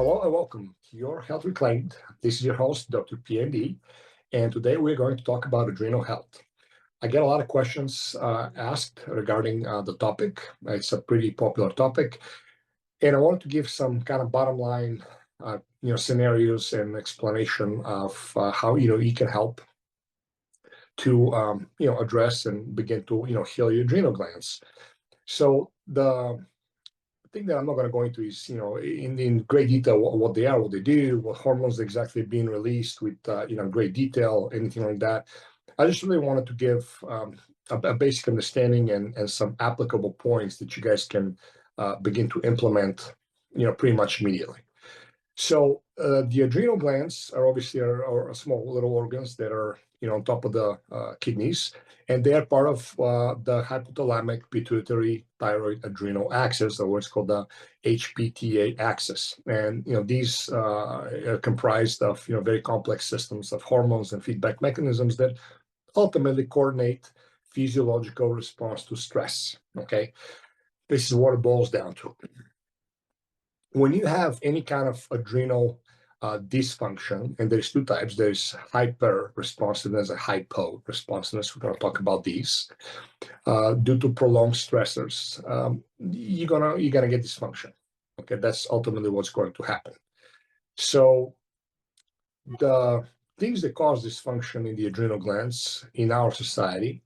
Hello and welcome to Your Health Reclaimed. This is your host, DrPND, and today we're going to talk about adrenal health. I get a lot of questions asked regarding the topic. It's a pretty popular topic, and I wanted to give some kind of bottom line, scenarios and explanation of how you can help to address and begin to heal your adrenal glands. So the thing that I'm not going to go into is, in great detail what they are, what they do, what hormones exactly being released with, great detail, anything like that. I just really wanted to give a basic understanding and some applicable points that you guys can begin to implement, pretty much immediately. So the adrenal glands are obviously are small little organs that are, on top of the kidneys, and they are part of the hypothalamic pituitary thyroid adrenal axis, or what's called the HPTA axis. And these are comprised of very complex systems of hormones and feedback mechanisms that ultimately coordinate physiological response to stress. Okay, this is what it boils down to. When you have any kind of adrenal dysfunction, and there's two types, there's hyper responsiveness and hypo responsiveness. We're going to talk about these. Due to prolonged stressors, you're gonna get dysfunction. Okay, that's ultimately what's going to happen. So the things that cause dysfunction in the adrenal glands in our society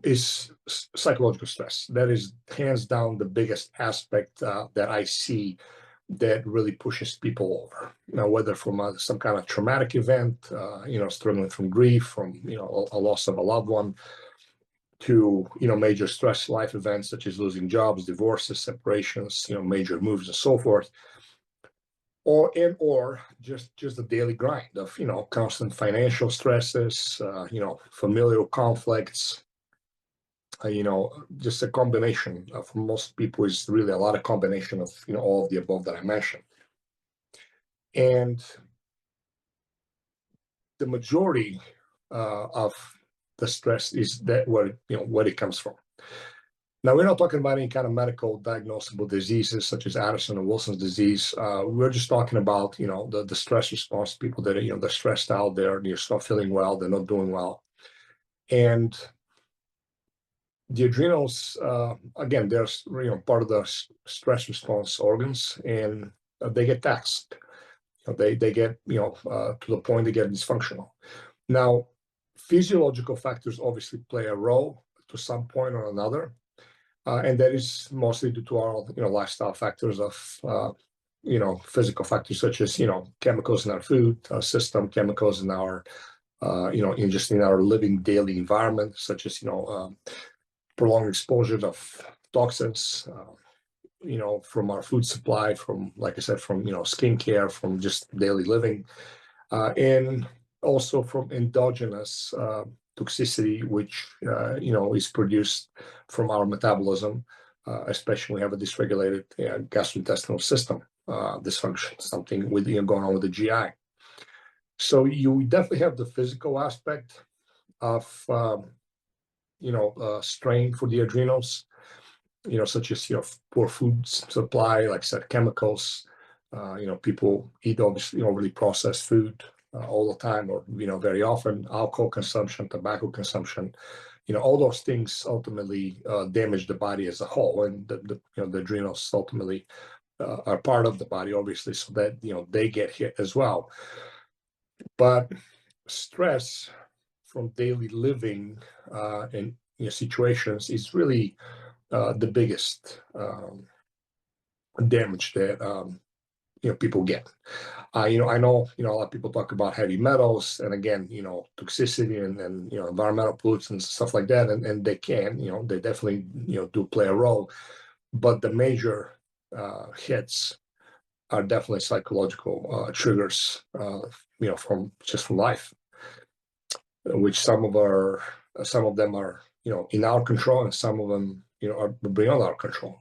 is psychological stress. That is hands down the biggest aspect that I see that really pushes people over. Whether from some kind of traumatic event, struggling from grief, from a loss of a loved one, to major stress life events such as losing jobs, divorces, separations, major moves, and so forth, or just the daily grind of constant financial stresses, familial conflicts. Just a combination for most people is really a lot of combination of all of the above that I mentioned. And the majority of the stress is that where it comes from. Now, we're not talking about any kind of medical diagnosable diseases such as Addison or Wilson's disease. We're just talking about the stress response. People that they're stressed out, they're not feeling well, they're not doing well, and the adrenals, again, they're part of the stress response organs, and they get taxed. They get to the point they get dysfunctional. Now, physiological factors obviously play a role to some point or another, and that is mostly due to our lifestyle factors of physical factors such as chemicals in our food system, chemicals in our in our living daily environment, such as prolonged exposure of toxins, from our food supply, from, like I said, from, skincare, from just daily living, and also from endogenous toxicity, which, is produced from our metabolism, especially when we have a dysregulated gastrointestinal system dysfunction, something with going on with the GI. So you definitely have the physical aspect of strain for the adrenals, such as poor food supply, like I said, chemicals. People eat obviously overly processed food all the time, or very often, alcohol consumption, tobacco consumption. All those things ultimately damage the body as a whole, and the adrenals ultimately are part of the body, obviously, so that they get hit as well. But stress from daily living and situations is really the biggest damage that people get. I know a lot of people talk about heavy metals, and again, toxicity and environmental pollutants and stuff like that, and they can, they definitely do play a role, but the major hits are definitely psychological triggers, from life, which some of them are in our control, and some of them are beyond our control.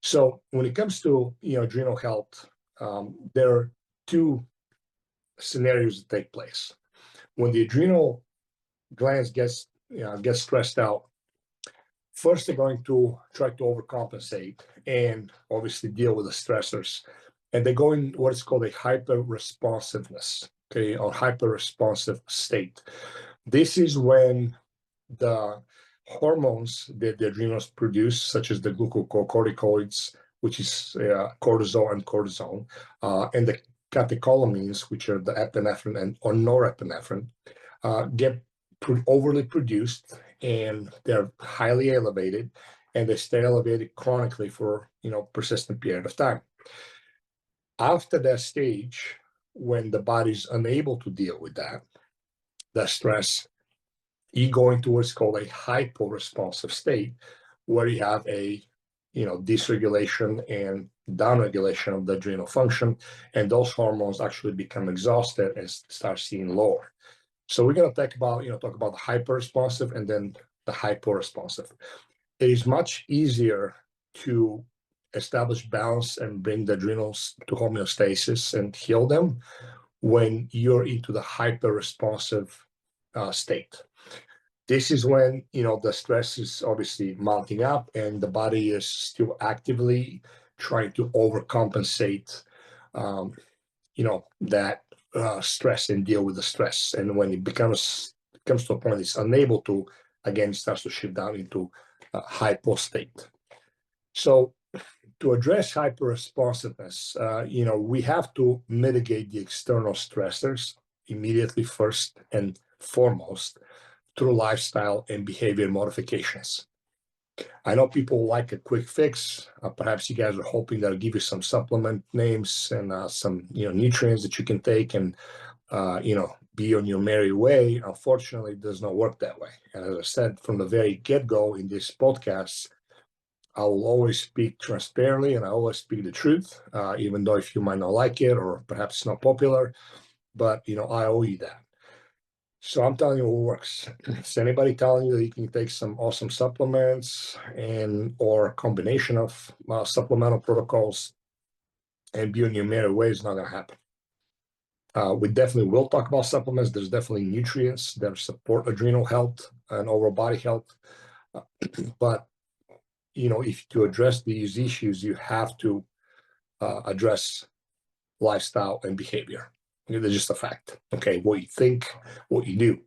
So when it comes to adrenal health, there are two scenarios that take place. When the adrenal glands get stressed out, first they're going to try to overcompensate and obviously deal with the stressors and they go in what's called a hyper-responsiveness, okay, or hyper-responsive state. This is when the hormones that the adrenals produce, such as the glucocorticoids, which is cortisol and cortisone, and the catecholamines, which are the epinephrine or norepinephrine, get overly produced, and they're highly elevated, and they stay elevated chronically for persistent period of time. After that stage, when the body's unable to deal with that stress, you go into what's called a hypo-responsive state, where you have a dysregulation and downregulation of the adrenal function, and those hormones actually become exhausted and start seeing lower. So we're going to talk about the hyper-responsive and then the hypo-responsive. It is much easier to establish balance and bring the adrenals to homeostasis and heal them when you're into the hyper-responsive state. This is when the stress is obviously mounting up, and the body is still actively trying to overcompensate that stress and deal with the stress. And when it comes to a point it's unable to, again, it starts to shift down into a hypo state. So to address hyper-responsiveness, we have to mitigate the external stressors immediately, first and foremost, through lifestyle and behavior modifications. I know people like a quick fix. Perhaps you guys are hoping that I'll give you some supplement names and some nutrients that you can take and be on your merry way. Unfortunately, it does not work that way. And as I said from the very get-go in this podcast, I will always speak transparently and I always speak the truth, even though if you might not like it or perhaps it's not popular, but I owe you that. So I'm telling you what works. Is anybody telling you that you can take some awesome supplements or a combination of supplemental protocols and be on your merry way is not going to happen. We definitely will talk about supplements. There's definitely nutrients that support adrenal health and overall body health. But, if to address these issues, you have to address lifestyle and behavior. It's just a fact. Okay, what you think, what you do.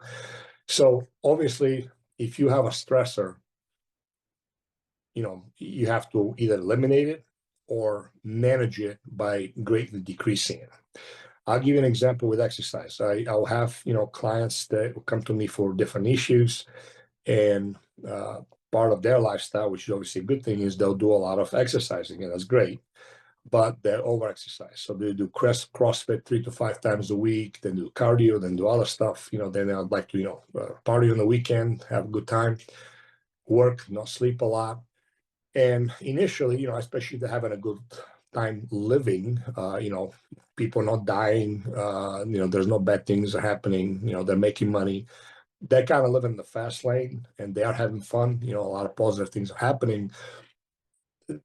So obviously, if you have a stressor, you have to either eliminate it or manage it by greatly decreasing it. I'll give you an example with exercise. I'll have clients that will come to me for different issues, and part of their lifestyle, which is obviously a good thing, is they'll do a lot of exercising, and that's great. But they're over-exercise. So they do CrossFit 3 to 5 times a week, then do cardio, then do other stuff. Then I'd like to, party on the weekend, have a good time, work, not sleep a lot. And initially, especially if they're having a good time living, people not dying, there's no bad things are happening, they're making money. They're kind of living in the fast lane and they are having fun, a lot of positive things are happening.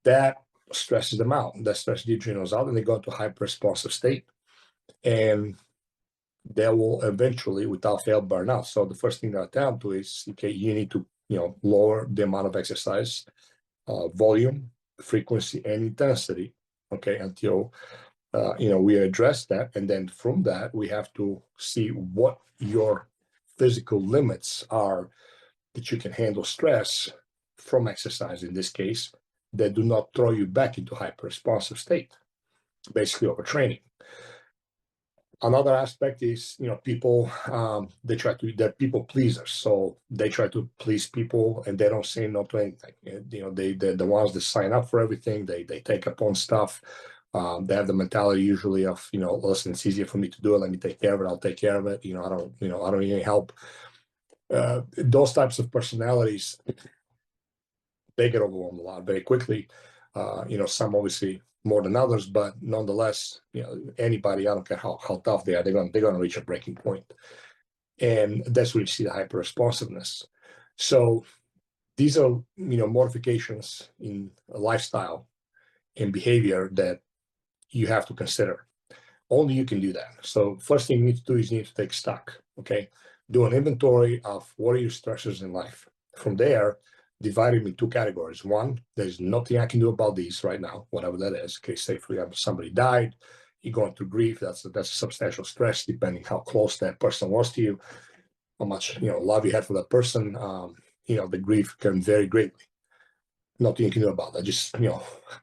That stresses them out. That stresses the adrenals out, and they go into a hyper-responsive state, and they will eventually, without fail, burn out. So the first thing that I tell them to is, okay, you need to, lower the amount of exercise, volume, frequency, and intensity, okay, until, we address that. And then from that, we have to see what your physical limits are that you can handle stress from exercise, in this case, that do not throw you back into hyper-responsive state, basically overtraining. Another aspect is, people, they're people pleasers. So they try to please people and they don't say no to anything. They're the ones that sign up for everything. They take upon stuff. They have the mentality usually of, listen, it's easier for me to do it. Let me take care of it. I'll take care of it. I don't need any help. Those types of personalities, they get overwhelmed a lot very quickly. Some obviously more than others, but nonetheless, anybody, I don't care how tough they are, they're going to reach a breaking point. And that's where you see the hyper-responsiveness. So these are, modifications in lifestyle and behavior that you have to consider. Only you can do that. So first thing you need to do is you need to take stock, okay? Do an inventory of what are your stressors in life. From there, divided in two categories. One, there's nothing I can do about these right now, whatever that is. Okay, say for example, somebody died, you're going through grief. That's a substantial stress, depending how close that person was to you, how much love you had for that person. The grief can vary greatly. Nothing you can do about that. Just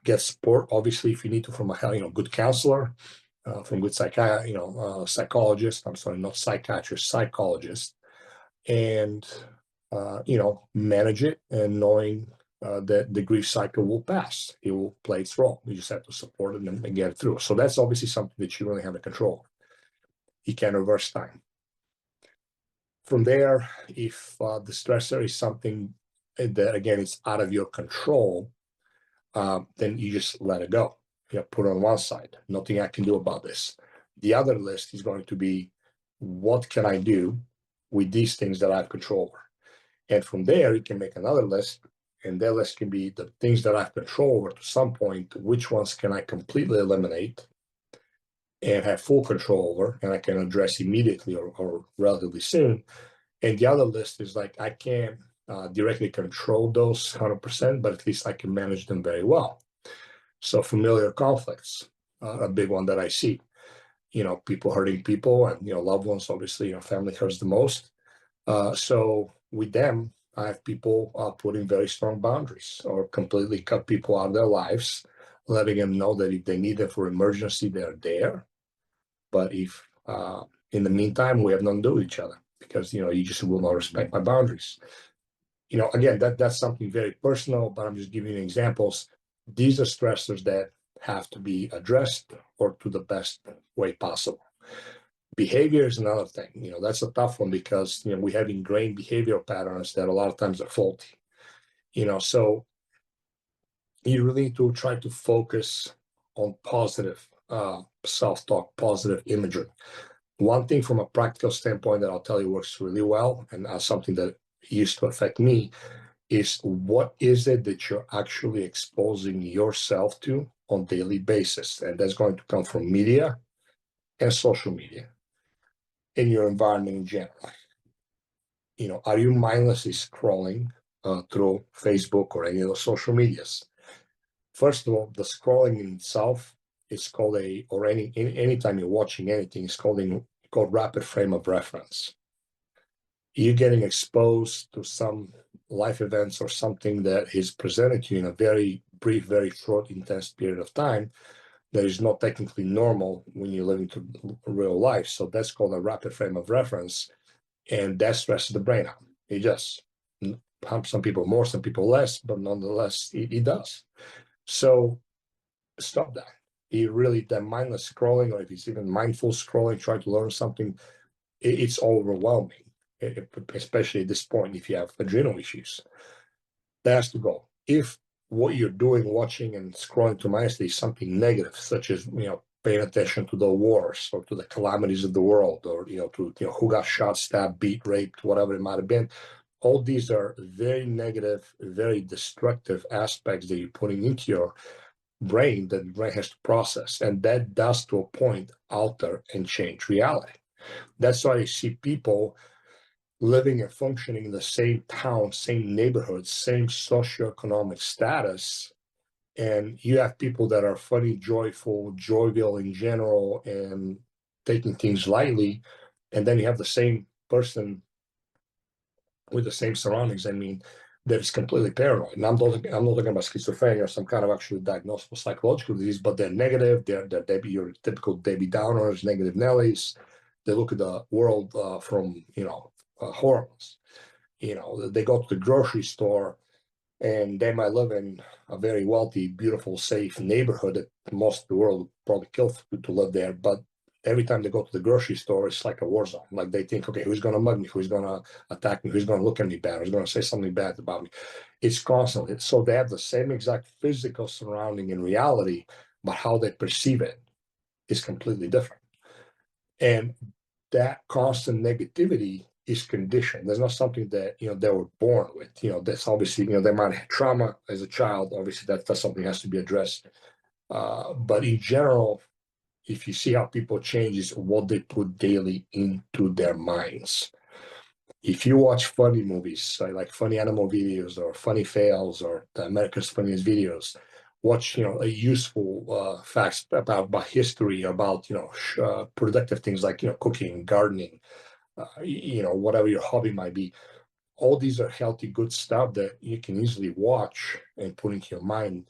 get support, obviously, if you need to, from a good counselor, from good psychologist. I'm sorry, not psychiatrist, psychologist, and manage it, and knowing that the grief cycle will pass. It will play its role. You just have to support it and get it through. So that's obviously something that you really have a control. You can reverse time. From there, if the stressor is something that, again, it's out of your control, then you just let it go. Put it on one side. Nothing I can do about this. The other list is going to be, what can I do with these things that I have control over? And from there, you can make another list, and that list can be the things that I have control over to some point. Which ones can I completely eliminate and have full control over, and I can address immediately or relatively soon? And the other list is like, I can't directly control those 100%, but at least I can manage them very well. So familiar conflicts, a big one that I see. People hurting people, and loved ones. Obviously, family hurts the most. So with them, I have people putting very strong boundaries, or completely cut people out of their lives, letting them know that if they need them for emergency, they're there. But if in the meantime, we have nothing to do with each other, because you just will not respect my boundaries. Again, that's something very personal, but I'm just giving you examples. These are stressors that have to be addressed, or to the best way possible. Behavior is another thing. That's a tough one, because we have ingrained behavioral patterns that a lot of times are faulty. So you really need to try to focus on positive self-talk, positive imagery. One thing from a practical standpoint that I'll tell you works really well, and something that used to affect me, is what is it that you're actually exposing yourself to on a daily basis? And that's going to come from media and social media, in your environment in general. Are you mindlessly scrolling through Facebook or any of the social medias? First of all, the scrolling in itself is called anytime you're watching anything, it's called rapid frame of reference. You're getting exposed to some life events or something that is presented to you in a very brief, very short, intense period of time that is not technically normal when you're living through real life. So that's called a rapid frame of reference, and that stresses the brain out. It just, some people more, some people less, but nonetheless, it does. So stop that. That mindless scrolling, or if it's even mindful scrolling, trying to learn something, it's overwhelming, especially at this point if you have adrenal issues. That has to go. If what you're doing, watching and scrolling to mindlessly, is something negative, such as paying attention to the wars or to the calamities of the world, or to who got shot, stabbed, beat, raped, whatever it might have been, all these are very negative, very destructive aspects that you're putting into your brain that the brain has to process, and that does, to a point, alter and change reality. That's why you see people living and functioning in the same town, same neighborhood, same socioeconomic status, and you have people that are funny, joyful, jovial in general, and taking things lightly, and then you have the same person with the same surroundings. That is completely paranoid. And I'm not talking about schizophrenia or some kind of actually diagnosable psychological disease, but they're negative. They're your typical Debbie Downers, negative Nellies. They look at the world from horrors. They go to the grocery store, and they might live in a very wealthy, beautiful, safe neighborhood that most of the world would probably kill to live there. But every time they go to the grocery store, it's like a war zone. Like, they think, okay, who's going to mug me? Who's going to attack me? Who's going to look at me bad? Who's going to say something bad about me? It's constantly. So they have the same exact physical surrounding in reality, but how they perceive it is completely different. And that constant negativity is conditioned. There's not something that they were born with. That's obviously they might have trauma as a child. Obviously, that's something that has to be addressed. But in general, if you see how people change, is what they put daily into their minds. If you watch funny movies, like funny animal videos or funny fails or the America's Funniest Videos, watch, a useful facts about history, about, productive things like, cooking, gardening, whatever your hobby might be. All these are healthy, good stuff that you can easily watch and put into your mind.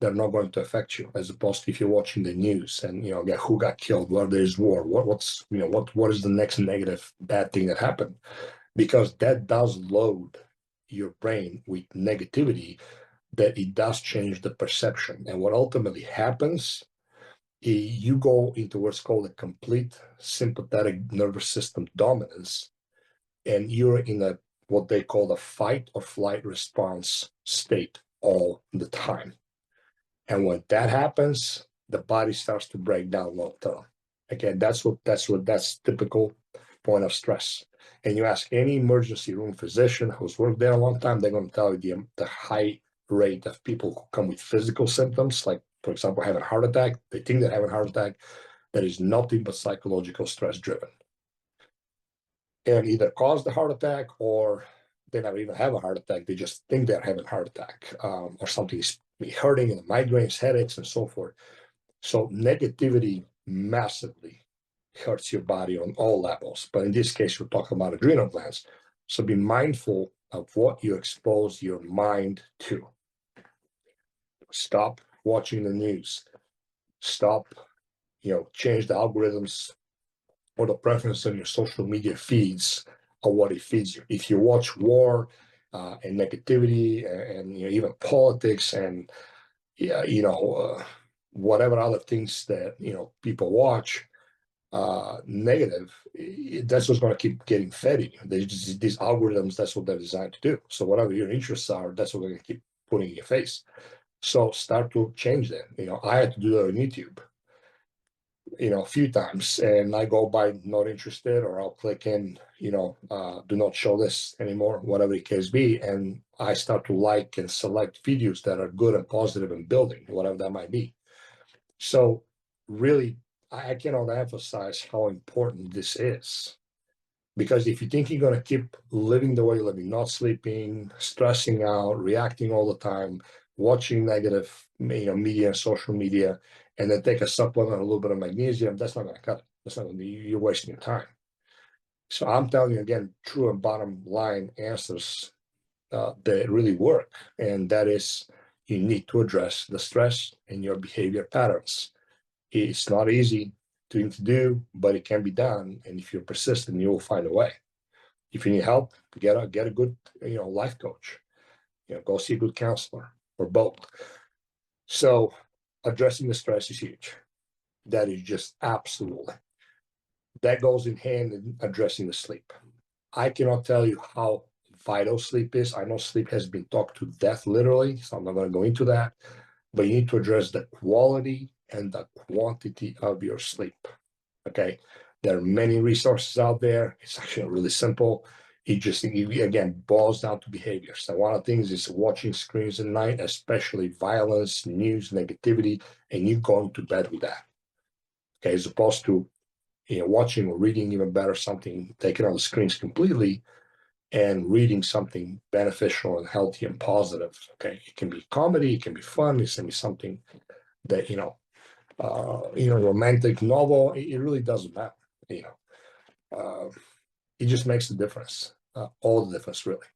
They're not going to affect you, as opposed to if you're watching the news and who got killed, where there's war, what is the next negative bad thing that happened, because that does load your brain with negativity, that it does change the perception. And what ultimately happens is you go into what's called a complete sympathetic nervous system dominance, and you're in a what they call the fight or flight response state all the time. And when that happens, the body starts to break down long term. Again, that's typical point of stress. And you ask any emergency room physician who's worked there a long time, they're going to tell you the high rate of people who come with physical symptoms, like, for example, having a heart attack. They think they're having a heart attack. That is nothing but psychological stress driven. And either cause the heart attack, or they never even have a heart attack. They just think they're having a heart attack, or something's hurting, and migraines, headaches, and so forth. So negativity massively hurts your body on all levels. But in this case, we're talking about adrenal glands. So be mindful of what you expose your mind to. Stop watching the news. Stop, change the algorithms or the preference on your social media feeds or what it feeds you. If you watch war and negativity and even politics and whatever other things that people watch, negative, that's what's going to keep getting fed in you. These algorithms, that's what they're designed to do. So whatever your interests are, that's what they're going to keep putting in your face. So start to change that. I had to do that on YouTube, a few times, and I go by not interested, or I'll click in, do not show this anymore, whatever the case be. And I start to like and select videos that are good and positive and building, whatever that might be. So really, I cannot emphasize how important this is, because if you think you're going to keep living the way you're living, not sleeping, stressing out, reacting all the time, watching negative, media and social media, and then take a supplement, a little bit of magnesium, that's not going to cut it. That's not going to be, you're wasting your time. So I'm telling you again, true and bottom line answers that really work. And that is, you need to address the stress in your behavior patterns. It's not easy to do, but it can be done. And if you're persistent, you will find a way. If you need help, get a good, life coach. Go see a good counselor, or both. So addressing the stress is huge. That is just absolutely. That goes in hand in addressing the sleep. I cannot tell you how vital sleep is. I know sleep has been talked to death, literally, so I'm not going to go into that. But you need to address the quality and the quantity of your sleep. Okay, there are many resources out there. It's actually really simple. It just, again, boils down to behaviors. And one of the things is watching screens at night, especially violence, news, negativity, and you going to bed with that. Okay, as opposed to watching or reading, even better, something taken on the screens completely, and reading something beneficial and healthy and positive. Okay, it can be comedy, it can be fun, it can be something that romantic novel. It really doesn't matter. It just makes a difference, all the difference, really.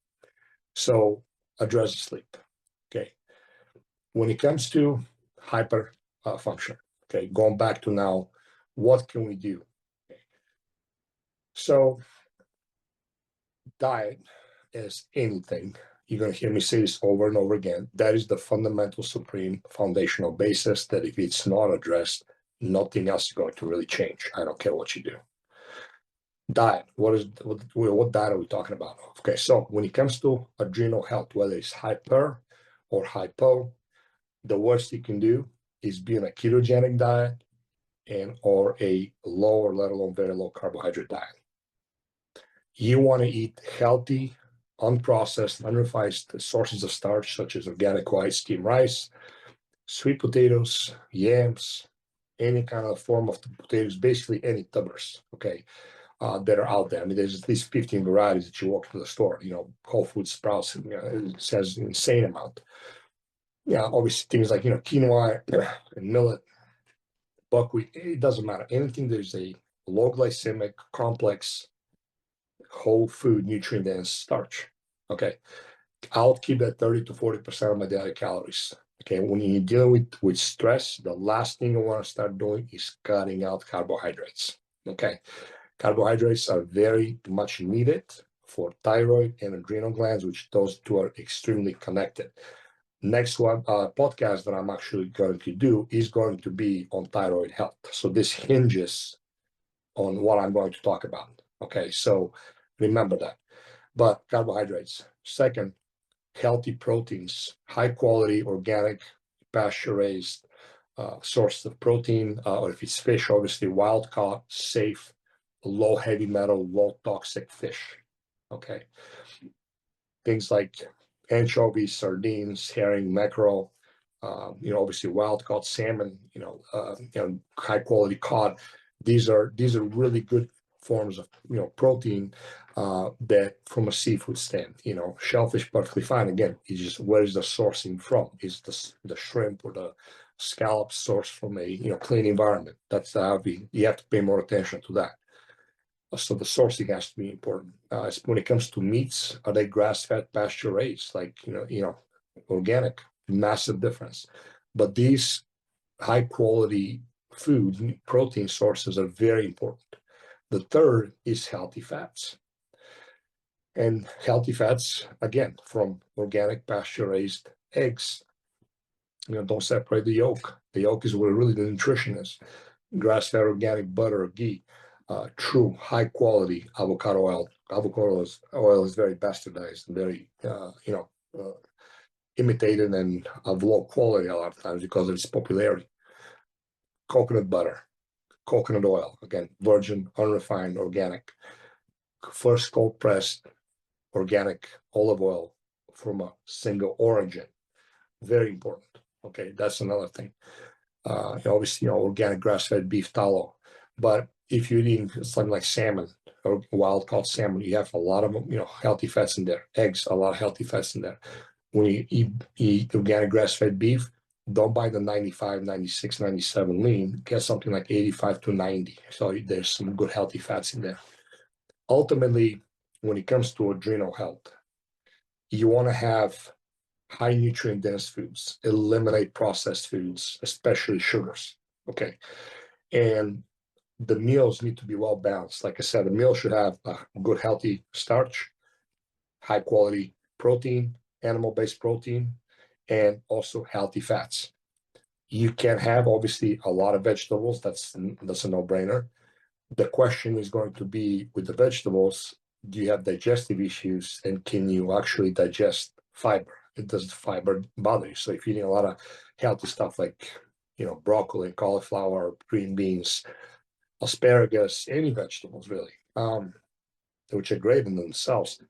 So address the sleep. Okay, when it comes to hyper function, okay, going back to now, what can we do? Okay. So diet is anything. You're going to hear me say this over and over again. That is the fundamental, supreme, foundational basis that if it's not addressed, nothing else is going to really change. I don't care what you do. Diet. What diet are we talking about? Okay, so when it comes to adrenal health, whether it's hyper or hypo, the worst you can do is be on a ketogenic diet or a low, or let alone very low carbohydrate diet. You want to eat healthy, unprocessed, unrefined sources of starch, such as organic white steamed rice, sweet potatoes, yams, any kind of form of potatoes, basically any tubers. Okay, that are out there. I mean, there's at least 15 varieties that you walk to the store. Whole Foods, Sprouts, it says an insane amount. Obviously things like quinoa and millet, buckwheat. It doesn't matter. Anything there's a low glycemic, complex, whole food, nutrient dense starch. Okay, I'll keep that 30 to 40% of my daily calories. Okay, when you deal with stress, the last thing I want to start doing is cutting out carbohydrates. Okay, carbohydrates are very much needed for thyroid and adrenal glands, which those two are extremely connected. Next one podcast that I'm actually going to do is going to be on thyroid health. So this hinges on what I'm going to talk about. Okay, so remember that. But carbohydrates. Second, healthy proteins, high quality, organic, pasture raised source of protein, or if it's fish, obviously wild caught, safe, low heavy metal, low toxic fish. Okay. Things like anchovies, sardines, herring, mackerel, obviously wild caught salmon, high quality cod. These are really good forms of protein that from a seafood stand. Shellfish perfectly fine. Again, it's just where is the sourcing from? Is the shrimp or the scallop sourced from a clean environment? That's you have to pay more attention to that. So the sourcing has to be important. When it comes to meats, are they grass-fed, pasture-raised, like organic? Massive difference. But these high-quality food protein sources are very important. The third is healthy fats. And healthy fats, again, from organic, pasture-raised eggs. Don't separate the yolk. The yolk is where really the nutrition is. Grass-fed organic butter or ghee. True high quality avocado oil. Avocado oil is very bastardized and very imitated and of low quality a lot of times because of its popularity. Coconut butter, coconut oil, again, virgin, unrefined, organic. First cold pressed organic olive oil from a single origin. Very important. Okay, that's another thing. Obviously, organic grass-fed beef tallow, but if you're eating something like salmon or wild caught salmon, you have a lot of healthy fats in there. Eggs, a lot of healthy fats in there. When you eat organic grass-fed beef, don't buy the 95, 96, 97 lean. Get something like 85 to 90. So there's some good healthy fats in there. Ultimately, when it comes to adrenal health, you want to have high nutrient dense foods, eliminate processed foods, especially sugars. Okay. And the meals need to be well balanced. Like I said, the meal should have a good, healthy starch, high quality protein, animal-based protein, and also healthy fats. You can have obviously a lot of vegetables. That's a no-brainer. The question is going to be with the vegetables, do you have digestive issues and can you actually digest fiber? Does the fiber bother you? So if you're eating a lot of healthy stuff like broccoli, cauliflower, green beans, asparagus, any vegetables really, which are great in themselves.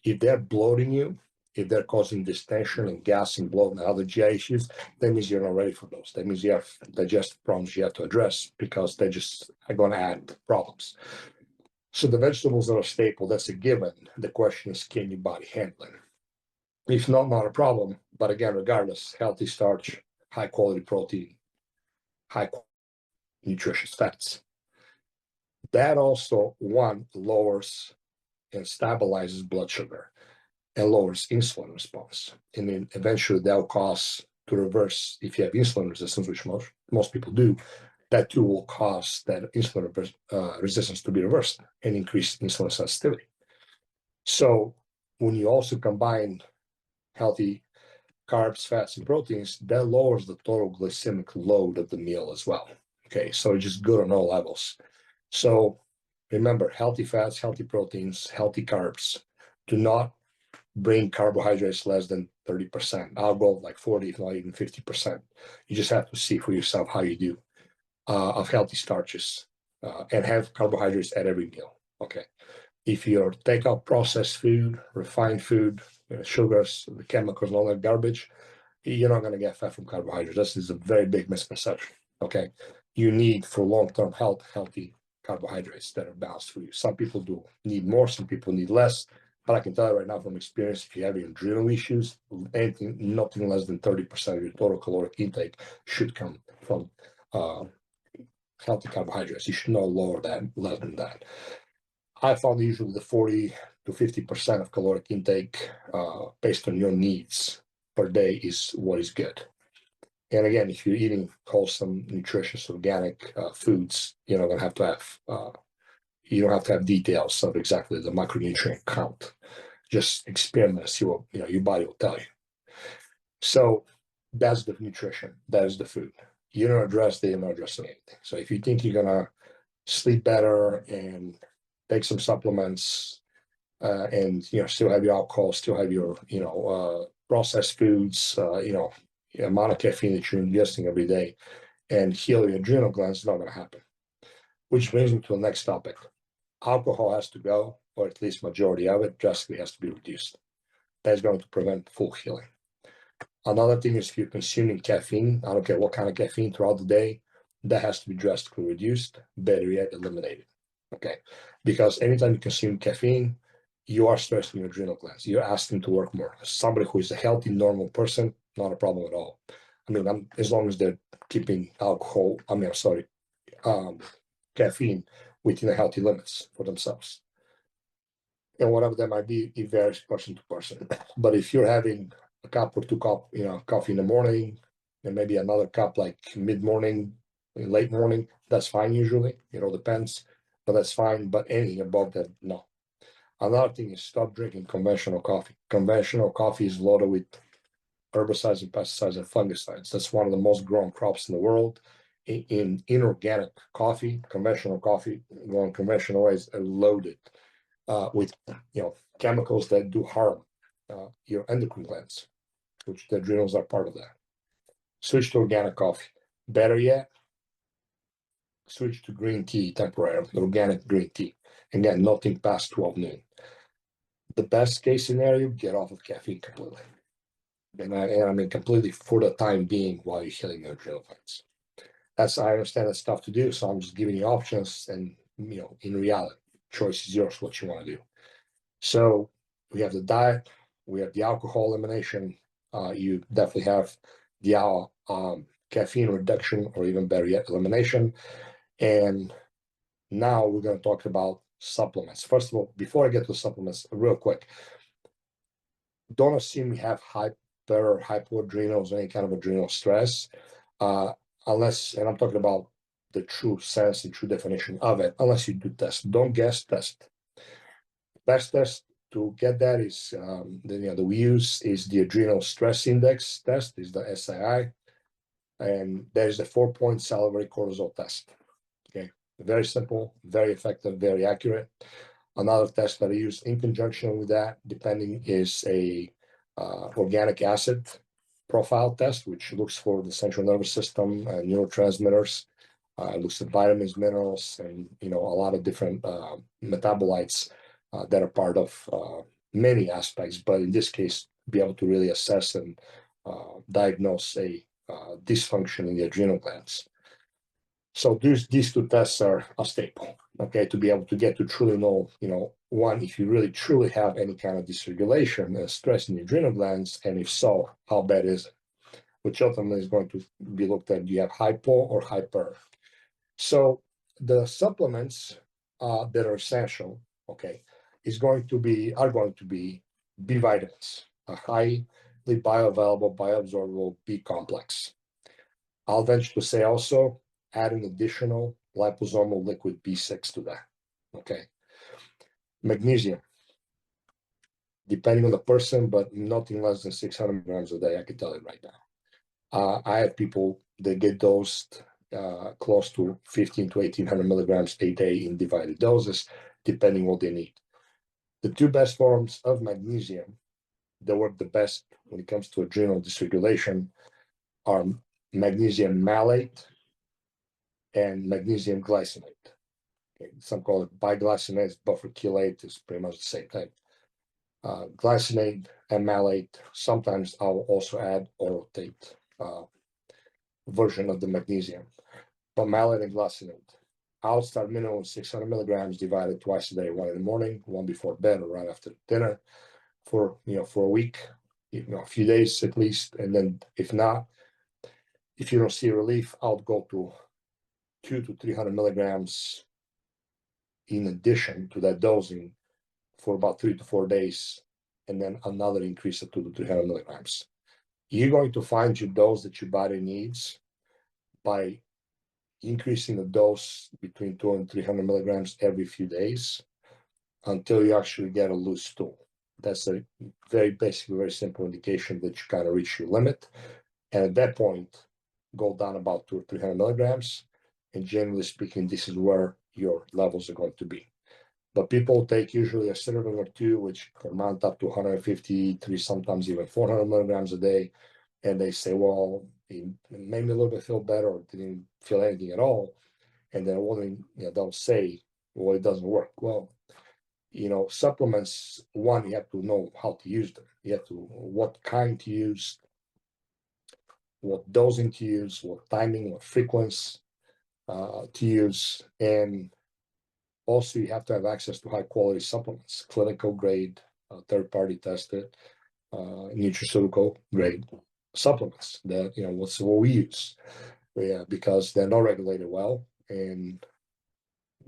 If they're bloating you, if they're causing distension and gas and bloat and other GI issues, that means you're not ready for those. That means you have digestive problems you have to address because they just are going to add problems. So the vegetables are a staple. That's a given. The question is, can your body handle it? If not a problem. But again, regardless, healthy starch, high quality protein, high quality nutritious fats. That also, one, lowers and stabilizes blood sugar and lowers insulin response. And then eventually that'll cause to reverse, if you have insulin resistance, which most people do, that too will cause that insulin resistance to be reversed and increase insulin sensitivity. So when you also combine healthy carbs, fats, and proteins, that lowers the total glycemic load of the meal as well. Okay, so it's just good on all levels. So remember, healthy fats, healthy proteins, healthy carbs. Do not bring carbohydrates less than 30%. I'll go like 40, if not even 50%. You just have to see for yourself how you do of healthy starches and have carbohydrates at every meal. Okay. If you take out processed food, refined food, sugars, the chemicals, and all that garbage, you're not going to get fat from carbohydrates. This is a very big misconception. Okay. You need for long-term health, healthy carbohydrates that are balanced for you. Some people do need more, some people need less. But I can tell you right now from experience, if you have adrenal issues, nothing less than 30% of your total caloric intake should come from healthy carbohydrates. You should not lower that, less than that. I found usually the 40 to 50% of caloric intake based on your needs per day is what is good. And again, if you're eating wholesome, nutritious, organic foods, you're not going to have you don't have to have details of exactly the macronutrient count. Just experiment and see what your body will tell you. So that's the nutrition. That is the food. You don't address the, you're not addressing anything. So if you think you're gonna sleep better and take some supplements and still have your alcohol, still have your processed foods, the amount of caffeine that you're ingesting every day, and heal your adrenal glands, is not going to happen. Which brings me to the next topic. Alcohol has to go, or at least majority of it drastically has to be reduced. That's going to prevent full healing. Another thing is if you're consuming caffeine, I don't care what kind of caffeine throughout the day, that has to be drastically reduced, better yet, eliminated. Okay, because anytime you consume caffeine, you are stressing your adrenal glands. You're asking to work more. Somebody who is a healthy, normal person, not a problem at all. I mean, as long as they're keeping caffeine within the healthy limits for themselves. And whatever that might be, it varies person to person. But if you're having a cup or 2 cups, coffee in the morning, and maybe another cup like mid-morning, late morning, that's fine usually. Depends, but that's fine. But anything above that, no. Another thing is stop drinking conventional coffee. Conventional coffee is loaded with herbicides and pesticides and fungicides. That's one of the most grown crops in the world. In inorganic coffee, conventional coffee, going conventional ways, are loaded with chemicals that do harm your endocrine glands, which the adrenals are part of that. Switch to organic coffee. Better yet, switch to green tea temporarily, organic green tea. Again, nothing past 12 noon. The best case scenario, get off of caffeine completely. And I mean completely for the time being while you're healing your adrenal glands. I understand that's tough to do, so I'm just giving you options, and in reality, choice is yours what you want to do. So we have the diet, we have the alcohol elimination, you definitely have the caffeine reduction, or even better yet, elimination. And now we're going to talk about supplements. First of all, before I get to supplements, real quick, don't assume you have hypoadrenals or any kind of adrenal stress, unless, and I'm talking about the true sense and true definition of it, unless you do test. Don't guess, test. Best test to get that is that we use is the adrenal stress index test, is the SII, and there's a 4-point salivary cortisol test. Okay, very simple, very effective, very accurate. Another test that I use in conjunction with that, depending, is a organic acid profile test, which looks for the central nervous system and neurotransmitters. It looks at vitamins, minerals, and a lot of different metabolites that are part of many aspects. But in this case, be able to really assess and diagnose a dysfunction in the adrenal glands. So these 2 tests are a staple, okay, to be able to get to truly know, one, if you really truly have any kind of dysregulation and stress in the adrenal glands, and if so, how bad is it? Which ultimately is going to be looked at. Do you have hypo or hyper? So the supplements that are essential, okay, are going to be B vitamins, a highly bioavailable, bioabsorbable B complex. I'll venture to say also add an additional liposomal liquid B6 to that. Okay. Magnesium, depending on the person, but nothing less than 600 grams a day, I can tell you right now. I have people that get dosed close to 15 to 1800 milligrams a day in divided doses, depending what they need. The 2 best forms of magnesium that work the best when it comes to adrenal dysregulation are magnesium malate and magnesium glycinate. Okay, some call it biglycinate, buffer chelate is pretty much the same thing. Glycinate and malate, sometimes I'll also add orotate version of the magnesium, but malate and glycinate. I'll start minimum 600 milligrams divided twice a day, one in the morning, one before bed or right after dinner for, for a week, a few days at least. And then if not, if you don't see relief, I'll go to 200 to 300 milligrams in addition to that dosing for about 3 to 4 days, and then another increase of 200 to 300 milligrams. You're going to find your dose that your body needs by increasing the dose between 200 and 300 milligrams every few days until you actually get a loose stool. That's a very basic, very simple indication that you kind of reach your limit. And at that point, go down about 200 or 300 milligrams. And generally speaking, this is where your levels are going to be. But people take usually a citadel or two, which can mount up to 153, sometimes even 400 milligrams a day. And they say, well, it made me a little bit feel better or didn't feel anything at all. And then they'll say, well, it doesn't work. Well, supplements, one, you have to know how to use them. You have to, what kind to use, what dosing to use, what timing, what frequency to use. And also you have to have access to high quality supplements, clinical grade, third-party tested, nutraceutical grade supplements that, what's what we use. Yeah, because they're not regulated well and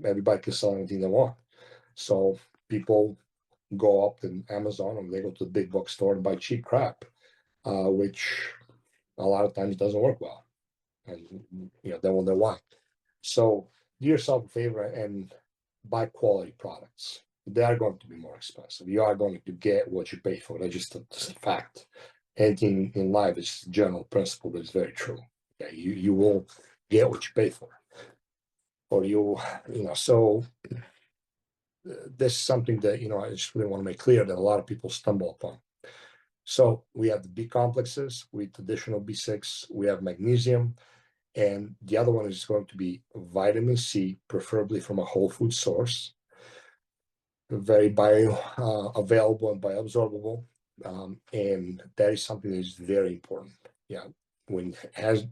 everybody can sell anything they want. So people go up to Amazon and they go to the big bookstore and buy cheap crap, which a lot of times doesn't work well. And, they wonder why. So do yourself a favor and buy quality products. They are going to be more expensive. You are going to get what you pay for. That's just a fact. Anything in life is a general principle that is very true. Yeah, you will get what you pay for. Or so this is something that, I just really want to make clear that a lot of people stumble upon. So we have the B complexes with additional B6, we have magnesium, and the other one is going to be vitamin C, preferably from a whole food source, very bioavailable and bioabsorbable, and that is something that is very important. Yeah, when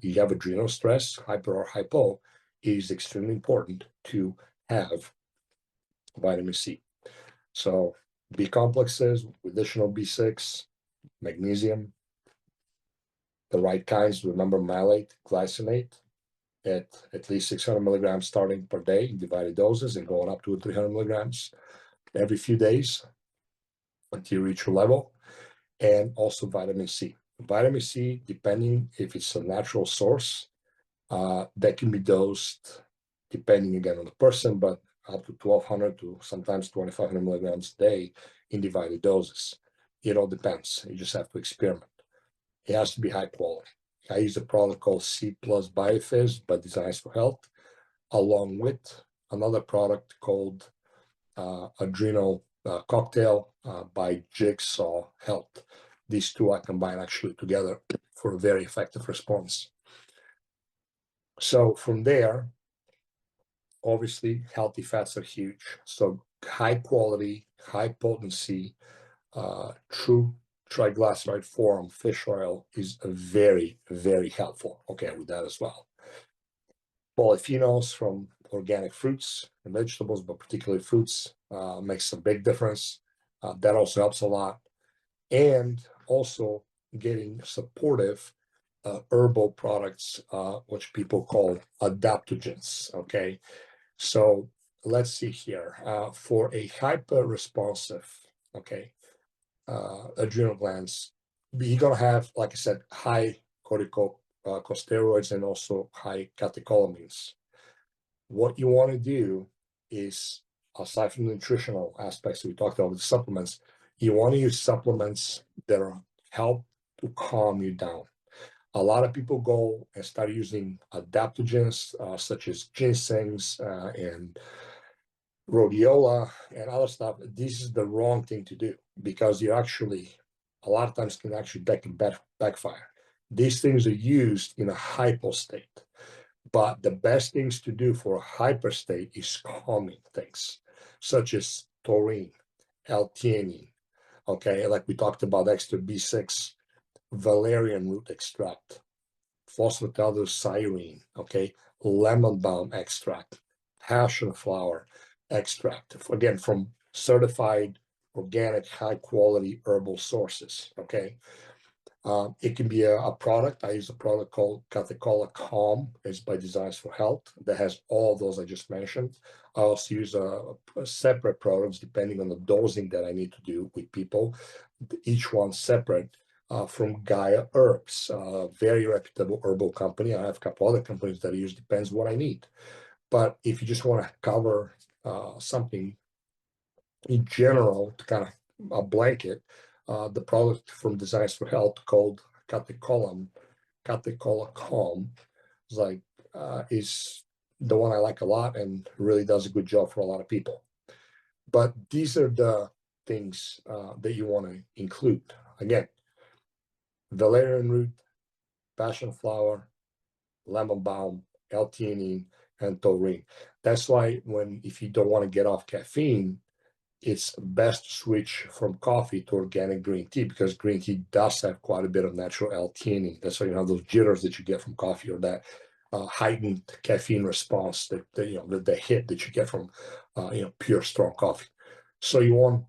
you have adrenal stress, hyper or hypo, it is extremely important to have vitamin C. So B complexes, additional B6, magnesium, the right kinds, remember malate, glycinate, at least 600 milligrams starting per day in divided doses and going up to 300 milligrams every few days until you reach your level. And also vitamin C. Vitamin C, depending if it's a natural source, that can be dosed depending again on the person, but up to 1,200 to sometimes 2,500 milligrams a day in divided doses. It all depends. You just have to experiment. It has to be high quality. I use a product called C Plus Biofizz by Designs for Health, along with another product called Adrenal Cocktail by Jigsaw Health. These two I combine actually together for a very effective response. So from there, obviously, healthy fats are huge. So high quality, high potency, true triglyceride form fish oil is very, very helpful. Okay, with that as well. Polyphenols from organic fruits and vegetables, but particularly fruits, makes a big difference. That also helps a lot. And also getting supportive herbal products, which people call adaptogens. Okay, so let's see here. For a hyper-responsive, adrenal glands, you're going to have, like I said, high corticosteroids and also high catecholamines. What you want to do is, aside from the nutritional aspects we talked about with the supplements, you want to use supplements that help to calm you down. A lot of people go and start using adaptogens such as ginsengs and rhodiola and other stuff. This is the wrong thing to do because you actually, a lot of times can actually backfire. These things are used in a hypo state, but the best things to do for a hyper state is calming things, such as taurine, L-theanine, like we talked about, extra B6, valerian root extract, phosphatidylserine, lemon balm extract, passion flower extract, again, from certified organic, high quality herbal sources. Okay. It can be a product. I use a product called Catecholamines. It's by Designs for Health that has all those I just mentioned. I also use a separate products depending on the dosing that I need to do with people. Each one separate from Gaia Herbs, very reputable herbal company. I have a couple other companies that I use, depends what I need. But if you just want to cover something in general, to kind of a blanket, the product from Designs for Health called Catecholamines is the one I like a lot and really does a good job for a lot of people. But these are the things that you want to include. Again, valerian root, passion flower, lemon balm, L-theanine, and taurine. That's why if you don't want to get off caffeine, it's best to switch from coffee to organic green tea, because green tea does have quite a bit of natural L-theanine. That's why you have those jitters that you get from coffee, or that heightened caffeine response that the hit that you get from pure strong coffee. So you want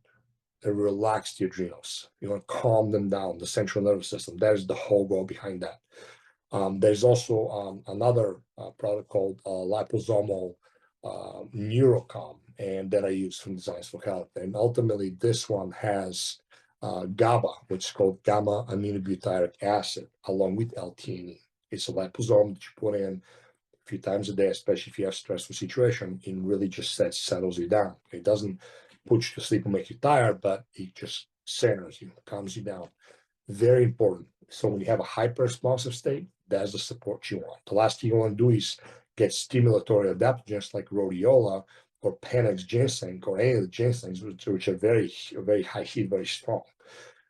to relax the adrenals. You want to calm them down, the central nervous system. There's the whole goal behind that. There's also another product called liposomal neurocalm, and that I use from Designs for Health. And ultimately, this one has GABA, which is called gamma aminobutyric acid, along with L-theanine. It's a liposome that you put in a few times a day, especially if you have stressful situation. It really just settles you down. It doesn't put you to sleep and make you tired, but it just centers you, calms you down. Very important. So when you have a hyper-responsive state, that's the support you want. The last thing you want to do is get stimulatory adaptogens like rhodiola or Panax ginseng, or any of the ginsengs, which are very, very high heat, very strong.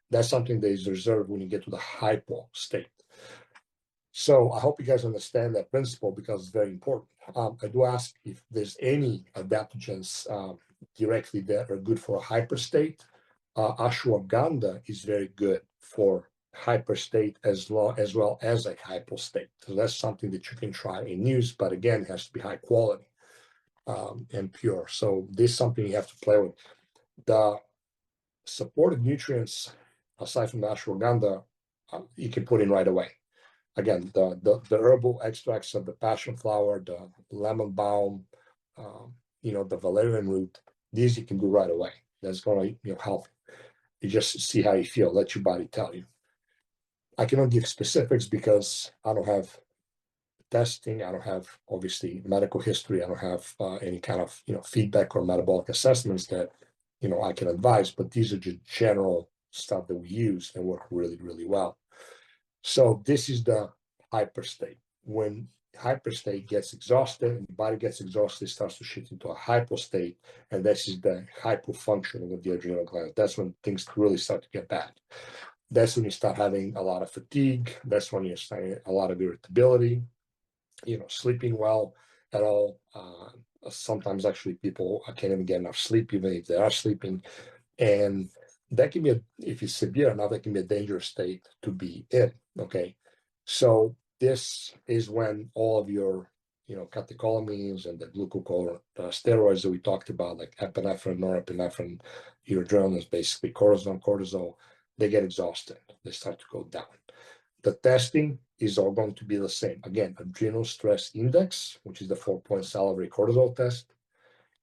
That's something that is reserved when you get to the hypo state. So I hope you guys understand that principle, because it's very important. I do ask if there's any adaptogens directly that are good for a hyper state. Ashwagandha is very good for hyper state as well as a hypo state. So that's something that you can try and use, but again, it has to be high quality and pure. So this is something you have to play with. The supportive nutrients, aside from the ashwagandha, you can put in right away. Again, the herbal extracts of the passion flower, the lemon balm, the valerian root, these you can do right away. That's going to help. You just see how you feel. Let your body tell you. I cannot give specifics because I don't have testing. I don't have, obviously, medical history. I don't have any kind of feedback or metabolic assessments that I can advise. But these are just general stuff that we use and work really, really well. So this is the hyper state. When hyper state gets exhausted and the body gets exhausted, it starts to shift into a hypo state, and this is the hypofunctioning of the adrenal gland. That's when things really start to get bad. That's when you start having a lot of fatigue. That's when you're starting a lot of irritability, sleeping well at all. Sometimes actually people can't even get enough sleep, even if they are sleeping. And that can be, if it's severe enough, that can be a dangerous state to be in. Okay. So this is when all of your, catecholamines and the glucocorticosteroids that we talked about, like epinephrine, norepinephrine, your adrenals, basically cortisol, they get exhausted. They start to go down. The testing is all going to be the same. Again, adrenal stress index, which is the 4-point salivary cortisol test,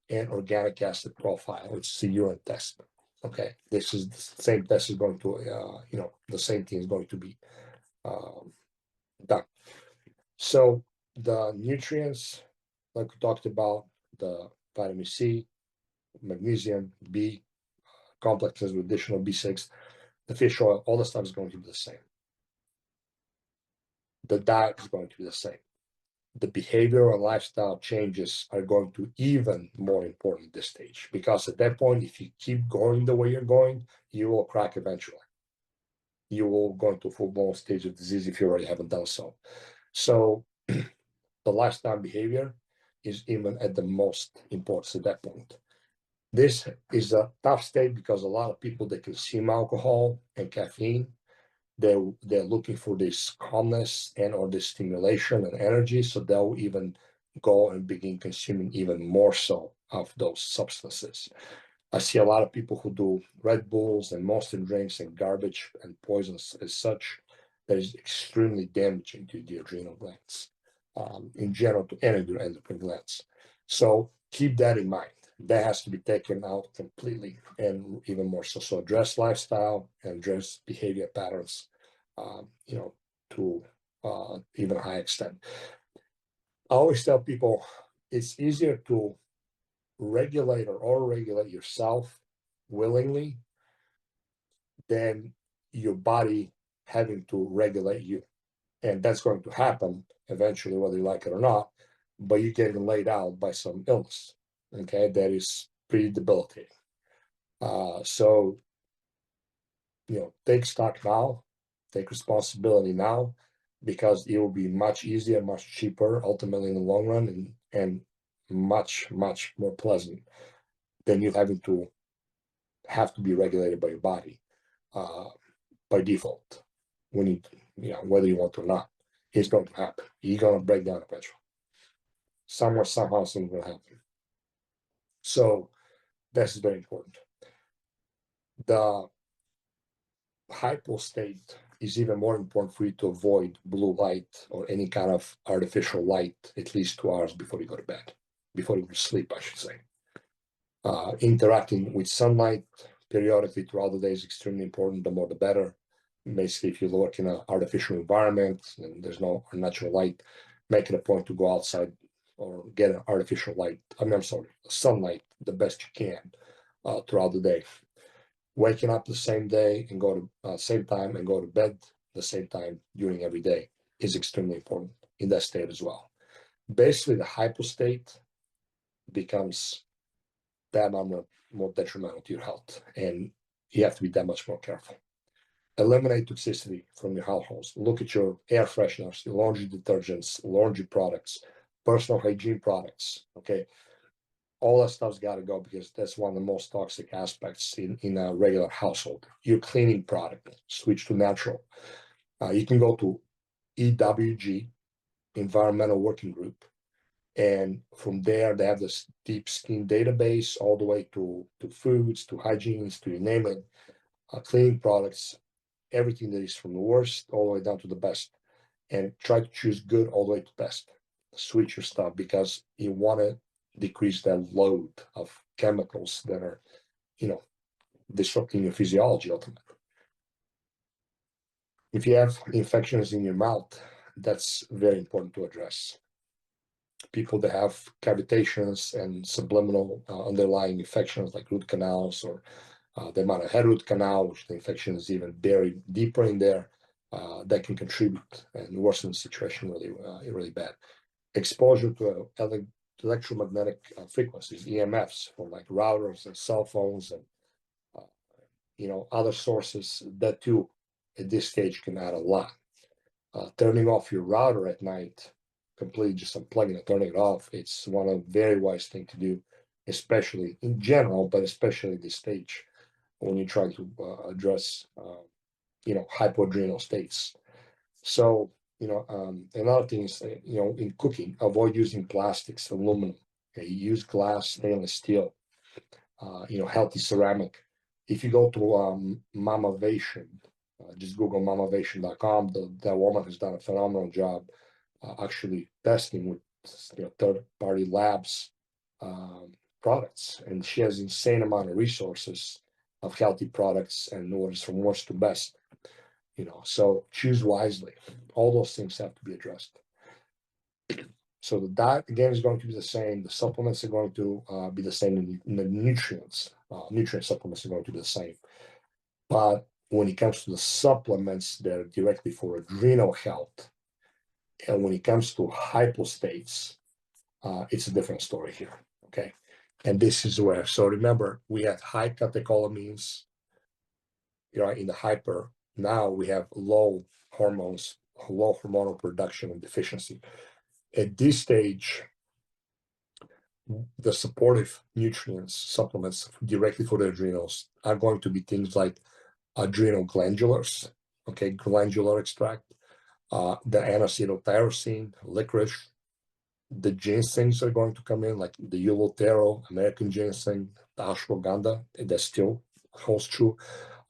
and organic acid profile, which is a urine test. Okay, this is the same test is going to, the same thing is going to be done. So the nutrients, like we talked about, the vitamin C, magnesium, B, complexes with additional B6, the fish oil, all the stuff is going to be the same. The diet is going to be the same. The behavioral and lifestyle changes are going to be even more important at this stage, because at that point, if you keep going the way you're going, you will crack eventually. You will go into a full-blown stage of disease if you already haven't done so. So the lifestyle behavior is even at the most important at that point. This is a tough state because a lot of people that consume alcohol and caffeine, they're looking for this calmness and or this stimulation and energy. So they'll even go and begin consuming even more so of those substances. I see a lot of people who do Red Bulls and Monster drinks and garbage and poisons as such that is extremely damaging to the adrenal glands, in general, to any of your endocrine glands. So keep that in mind. That has to be taken out completely, and even more so. So address lifestyle and address behavior patterns, to even a high extent. I always tell people it's easier to regulate or auto-regulate yourself willingly than your body having to regulate you. And that's going to happen eventually, whether you like it or not, but you're getting laid out by some illness, okay, that is pretty debilitating. So, take stock now, take responsibility now, because it will be much easier, much cheaper, ultimately in the long run, and much, much more pleasant than you having to have to be regulated by your body by default. When whether you want to or not, it's going to happen. You're going to break down eventually. Somewhere, somehow, something will happen. So that's very important. The hypo state is even more important for you to avoid blue light or any kind of artificial light at least 2 hours before you go to bed, before you go to sleep, I should say. Interacting with sunlight periodically throughout the day is extremely important. The more the better. Basically, if you work in an artificial environment and there's no natural light, make it a point to go outside or get an artificial light. Sunlight the best you can throughout the day. Waking up the same day and go to same time and go to bed the same time during every day is extremely important in that state as well. Basically, the hypo state becomes that much more detrimental to your health, and you have to be that much more careful. Eliminate toxicity from your households. Look at your air fresheners, your laundry detergents, laundry products, personal hygiene products. Okay, all that stuff's got to go, because that's one of the most toxic aspects in a regular household. Your cleaning product, switch to natural. You can go to EWG, Environmental Working Group, and from there they have this deep skin database all the way to foods, to hygienes, to you name it, cleaning products, everything that is from the worst all the way down to the best, and try to choose good all the way to best. Switch your stuff, because you want to decrease that load of chemicals that are, disrupting your physiology ultimately. If you have infections in your mouth, that's very important to address. People that have cavitations and subliminal underlying infections like root canals, or they might have had root canal, which the infection is even buried deeper in there, that can contribute and worsen the situation really bad. Exposure to electromagnetic frequencies, EMFs, from like routers and cell phones and other sources, that too at this stage can add a lot. Turning off your router at night, completely just unplugging it, turning it off, it's one of the very wise thing to do, especially in general, but especially at this stage when you try to address hypoadrenal states. So another thing is, in cooking, avoid using plastics, aluminum. Okay? Use glass, stainless steel, healthy ceramic. If you go to Mamavation, just Google mamavation.com. That woman has done a phenomenal job actually testing with third-party labs products, and she has insane amount of resources of healthy products and orders from worst to best. So choose wisely. All those things have to be addressed. So the diet, again, is going to be the same. The supplements are going to be the same. And the nutrients, nutrient supplements are going to be the same. But when it comes to the supplements that are directly for adrenal health, and when it comes to hypo states, it's a different story here, okay? And this is where, so remember, we had high catecholamines, in the hyper. Now we have low hormonal production and deficiency. At this stage, the supportive nutrients, supplements directly for the adrenals are going to be things like adrenal glandulars, okay, glandular extract, the N-acetyltyrosine, licorice, The ginsengs are going to come in, like the Yulotero, American ginseng, the ashwagandha, that still holds true,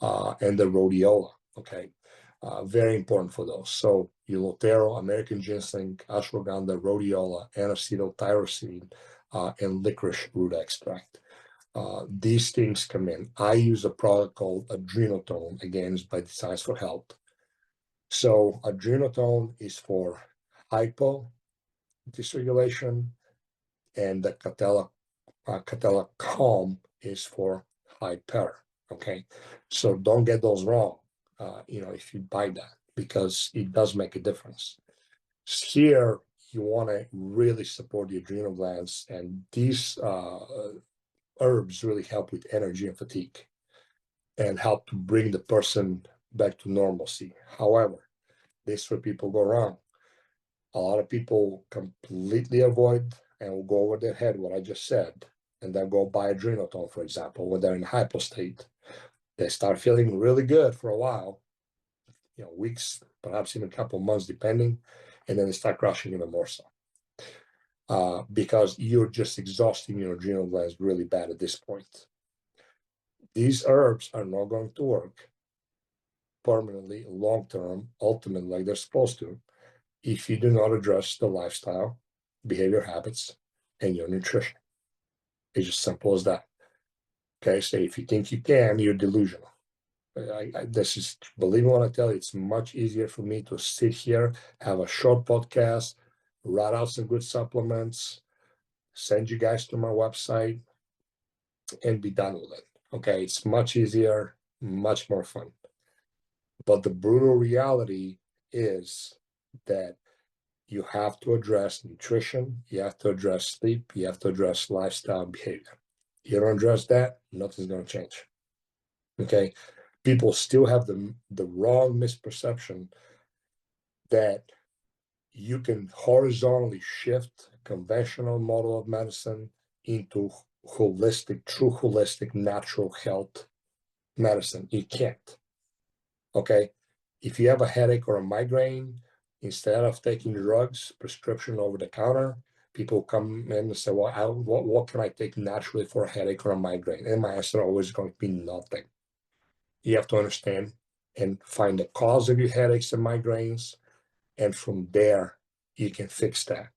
and the rhodiola, okay? Very important for those. So Yulotero, American ginseng, ashwagandha, rhodiola, N-acetyltyrosine, and licorice root extract. These things come in. I use a product called Adrenal, again, it's by Designs for Health. So Adrenal is for hypo, dysregulation, and the Catecholamines is for hyper, okay? So don't get those wrong, if you buy that, because it does make a difference. Here, you want to really support the adrenal glands, and these herbs really help with energy and fatigue and help to bring the person back to normalcy. However, this is where people go wrong. A lot of people completely avoid and will go over their head what I just said, and then go buy Adrenal, for example, when they're in hypo state. They start feeling really good for a while, weeks, perhaps even a couple months, depending, and then they start crashing even more so. Because you're just exhausting your adrenal glands really bad at this point. These herbs are not going to work permanently, long-term, ultimately, like they're supposed to, if you do not address the lifestyle, behavior habits, and your nutrition. It's just simple as that. Okay, so if you think you can, you're delusional. This is, believe me when I tell you, it's much easier for me to sit here, have a short podcast, write out some good supplements, send you guys to my website, and be done with it. Okay, it's much easier, much more fun. But the brutal reality is that you have to address nutrition, you have to address sleep, you have to address lifestyle behavior. You don't address that, nothing's going to change. Okay, people still have the wrong misperception that you can horizontally shift conventional model of medicine into holistic, true holistic, natural health medicine. You can't. Okay, if you have a headache or a migraine, instead of taking drugs, prescription over the counter, people come in and say, well, what can I take naturally for a headache or a migraine? And my answer always is going to be nothing. You have to understand and find the cause of your headaches and migraines. And from there, you can fix that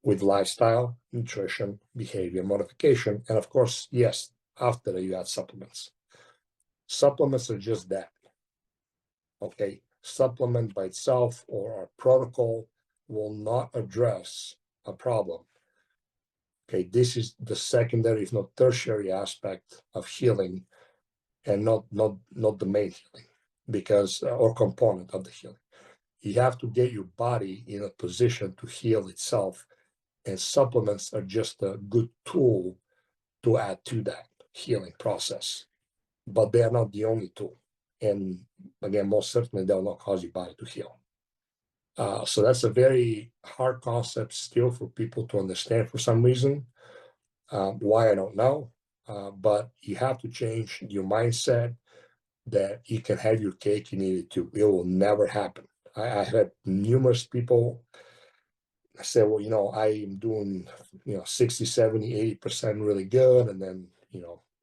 with lifestyle, nutrition, behavior modification. And of course, yes, after that, you add supplements. Supplements are just that. Okay, supplement by itself or a protocol will not address a problem. Okay, this is the secondary, if not tertiary aspect of healing, and not the main healing, because or component of the healing. You have to get your body in a position to heal itself, and supplements are just a good tool to add to that healing process, but they are not the only tool. And again, most certainly, they will not cause your body to heal. So that's a very hard concept still for people to understand for some reason. Why, I don't know. But you have to change your mindset that you can have your cake and eat it too. It will never happen. I had numerous people say, well, I'm doing, 60, 70, 80% really good. And then,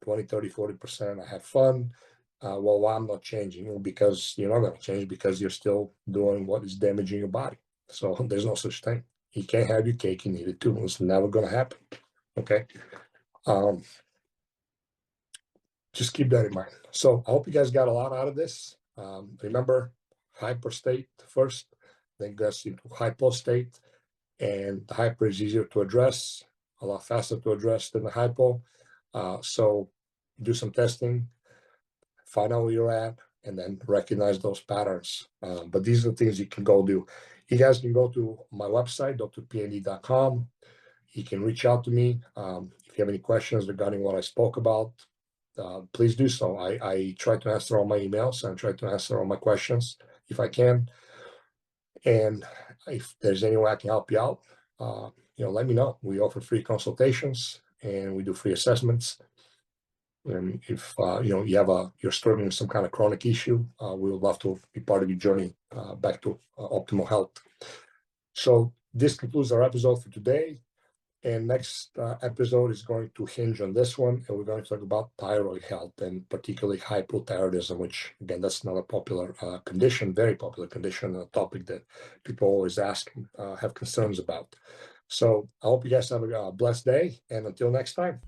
20, 30, 40%, I have fun. Well, why I'm not changing? Well, because you're not going to change, because you're still doing what is damaging your body. So there's no such thing. You can't have your cake and eat it too. It's never going to happen. Okay. Just keep that in mind. So I hope you guys got a lot out of this. Remember, hyper state first, then goes into hypo state. And the hyper is easier to address, a lot faster to address than the hypo. So do some testing, find out where you're at, and then recognize those patterns. But these are the things you can go do. You guys can go to my website, DrPND.com. You can reach out to me. If you have any questions regarding what I spoke about, please do so. I try to answer all my emails and try to answer all my questions if I can. And if there's any way I can help you out, let me know. We offer free consultations and we do free assessments. And if you're struggling with some kind of chronic issue, we would love to be part of your journey back to optimal health. So This concludes our episode for today. And next episode is going to hinge on this one, and we're going to talk about thyroid health and particularly hypothyroidism, which again, that's not a popular condition, very popular condition, a topic that people always ask, have concerns about. So I hope you guys have a blessed day, and until next time.